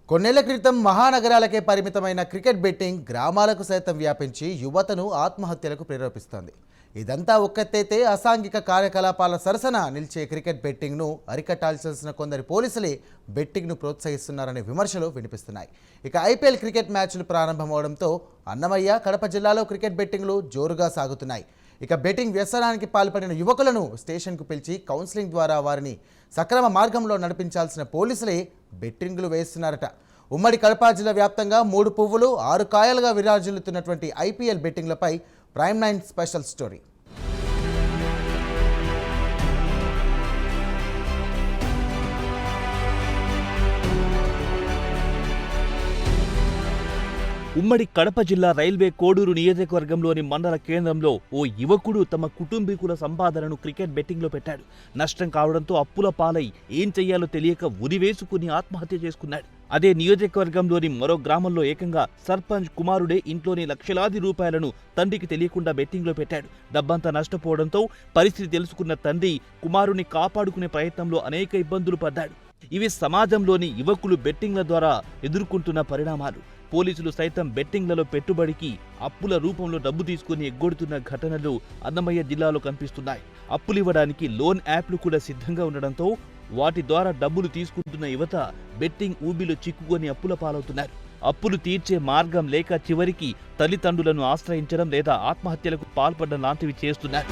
కొన్నేళ్ల క్రితం మహానగరాలకే పరిమితమైన క్రికెట్ బెట్టింగ్ గ్రామాలకు సైతం వ్యాపించి యువతను ఆత్మహత్యలకు ప్రేరేపిస్తోంది. ఇదంతా ఒక్కతైతే అసాంఘిక కార్యకలాపాల సరసన నిలిచే క్రికెట్ బెట్టింగ్ను అరికట్టాల్సిన కొందరు పోలీసులే బెట్టింగ్ను ప్రోత్సహిస్తున్నారనే విమర్శలు వినిపిస్తున్నాయి. ఇక ఐపీఎల్ క్రికెట్ మ్యాచ్లు ప్రారంభమవడంతో అన్నమయ్య, కడప జిల్లాలో క్రికెట్ బెట్టింగ్లు జోరుగా సాగుతున్నాయి. ఇక బెట్టింగ్ వ్యసనానికి పాల్పడిన యువకులను స్టేషన్కు పిలిచి కౌన్సిలింగ్ ద్వారా వారిని సక్రమ మార్గంలో నడిపించాల్సిన పోలీసులే బెట్టింగ్లు వేస్తున్నారట. ఉమ్మడి కడప జిల్లా వ్యాప్తంగా 3 పువ్వులు 6 కాయలుగా విరాజిల్లుతున్నటువంటి ఐపీఎల్ బెట్టింగ్లపై ప్రైమ్ 9 స్పెషల్ స్టోరీ. ఉమ్మడి కడప జిల్లా రైల్వే కోడూరు నియోజకవర్గంలోని మండల కేంద్రంలో ఓ యువకుడు తమ కుటుంబీకుల సంపాదనను క్రికెట్ బెట్టింగ్లో పెట్టాడు. నష్టం కావడంతో అప్పుల పాలై ఏం చెయ్యాలో తెలియక ఉరివేసుకుని ఆత్మహత్య చేసుకున్నాడు. అదే నియోజకవర్గంలోని మరో గ్రామంలో ఏకంగా సర్పంచ్ కుమారుడే ఇంట్లోని లక్షలాది రూపాయలను తండ్రికి తెలియకుండా బెట్టింగ్లో పెట్టాడు. డబ్బంతా నష్టపోవడంతో పరిస్థితి తెలుసుకున్న తండ్రి కుమారుని కాపాడుకునే ప్రయత్నంలో అనేక ఇబ్బందులు పడ్డాడు. ఇవి సమాజంలోని యువకులు బెట్టింగ్ల ద్వారా ఎదుర్కొంటున్న పరిణామాలు. పోలీసులు సైతం బెట్టింగ్లలో పెట్టుబడికి అప్పుల రూపంలో డబ్బు తీసుకుని ఎగ్గొడుతున్న ఘటనలు అన్నమయ్య జిల్లాలో కనిపిస్తున్నాయి. అప్పులివ్వడానికి లోన్ యాప్లు కూడా సిద్ధంగా ఉండడంతో వాటి ద్వారా డబ్బులు తీసుకుంటున్న యువత బెట్టింగ్ ఊబిలో చిక్కుకొని అప్పుల పాలవుతున్నారు. అప్పులు తీర్చే మార్గం లేక చివరికి తల్లిదండ్రులను ఆశ్రయించడం లేదా ఆత్మహత్యలకు పాల్పడడం లాంటివి చేస్తున్నారు.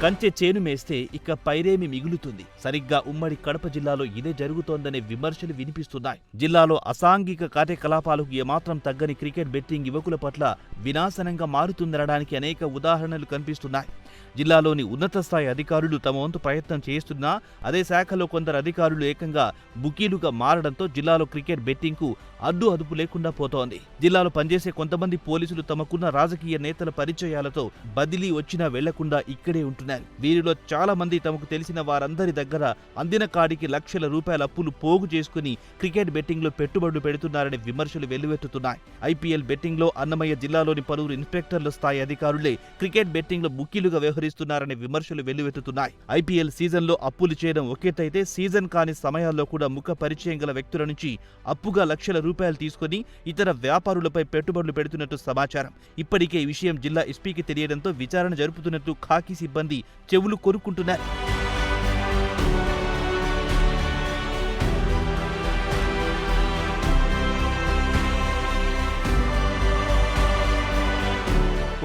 కంచె చేను మేస్తే ఇక పైరేమి మిగులుతుంది? సరిగ్గా ఉమ్మడి కడప జిల్లాలో ఇదే జరుగుతోందనే విమర్శలు వినిపిస్తున్నాయి. జిల్లాలో అసాంఘిక కార్యకలాపాలకు ఏమాత్రం తగ్గని క్రికెట్ బెట్టింగ్ యువకుల పట్ల వినాశనంగా మారుతుందనడానికి అనేక ఉదాహరణలు కనిపిస్తున్నాయి. జిల్లాలోని ఉన్నత స్థాయి అధికారులు తమ వంతు ప్రయత్నం చేస్తున్నా అదే శాఖలో కొందరు అధికారులు ఏకంగా బుకీలుగా మారడంతో జిల్లాలో క్రికెట్ బెట్టింగ్కు అడ్డు లేకుండా పోతోంది. జిల్లాలో పనిచేసే కొంతమంది పోలీసులు తమకున్న రాజకీయ నేతల పరిచయాలతో బదిలీ వచ్చినా వెళ్లకుండా ఇక్కడే ఉంటున్నారు. వీరిలో చాలా మంది తమకు తెలిసిన వారందరి దగ్గర అందిన కాడికి లక్షల రూపాయల అప్పులు పోగు చేసుకుని క్రికెట్ బెట్టింగ్ లో పెట్టుబడులు పెడుతున్నారనే విమర్శలు వెల్లువెత్తుతున్నాయి. ఐపీఎల్ బెట్టింగ్ లో అన్నమయ్య జిల్లాలోని పలువురు ఇన్స్పెక్టర్ల స్థాయి అధికారులే క్రికెట్ బెట్టింగ్ లో బుకీలుగా వ్యవహరిస్తున్నారనే విమర్శలు వెల్లువెత్తుతున్నాయి. ఐపీఎల్ సీజన్ లో అప్పులు చేయడం ఒకేతైతే సీజన్ కాని సమయాల్లో కూడా ముఖ పరిచయం గల వ్యక్తుల నుంచి అప్పుగా లక్షల రూపాయలు తీసుకుని ఇతర వ్యాపారులపై పెట్టుబడులు పెడుతున్నట్టు సమాచారం. ఇప్పటికే ఈ విషయం జిల్లా ఎస్పీకి తెలియడంతో విచారణ జరుపుతున్నట్టు ఖాకీ సిబ్బంది చెవులు కొరుక్కుంటున్నారు.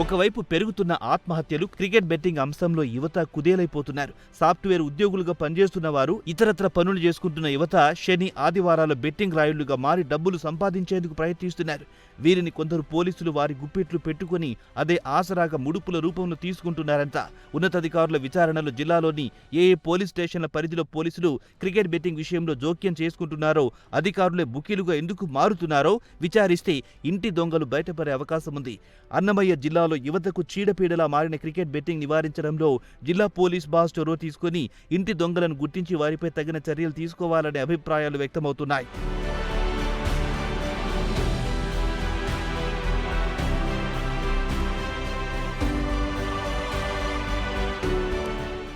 ఒకవైపు పెరుగుతున్న ఆత్మహత్యలు, క్రికెట్ బెట్టింగ్ అంశంలో యువత కుదేలైపోతున్నారు. సాఫ్ట్వేర్ ఉద్యోగులుగా పనిచేస్తున్న వారు, ఇతరత్ర పనులు చేసుకుంటున్న యువత శని, ఆదివారాల బెట్టింగ్ రాయుళ్లుగా మారి డబ్బులు సంపాదించేందుకు ప్రయత్నిస్తున్నారు. వీరిని కొందరు పోలీసులు వారి గుప్పిట్లు పెట్టుకుని అదే ఆసరాగా ముడుపుల రూపంలో తీసుకుంటున్నారంట. ఉన్నతాధికారుల విచారణలో జిల్లాలోని ఏ పోలీస్ స్టేషన్ల పరిధిలో పోలీసులు క్రికెట్ బెట్టింగ్ విషయంలో జోక్యం చేసుకుంటున్నారో, అధికారులే బుకీలుగా ఎందుకు మారుతున్నారో విచారిస్తే ఇంటి దొంగలు బయటపడే అవకాశం ఉంది. అన్నమయ్య జిల్లాలో యువతకు చీడపీడలా మారిన క్రికెట్ బెట్టింగ్ నివారించడంలో జిల్లా పోలీస్ బాస్ చొరవ తీసుకుని ఇంటి దొంగలను గుర్తించి వారిపై తగిన చర్యలు తీసుకోవాలనే అభిప్రాయాలు వ్యక్తమవుతున్నాయి.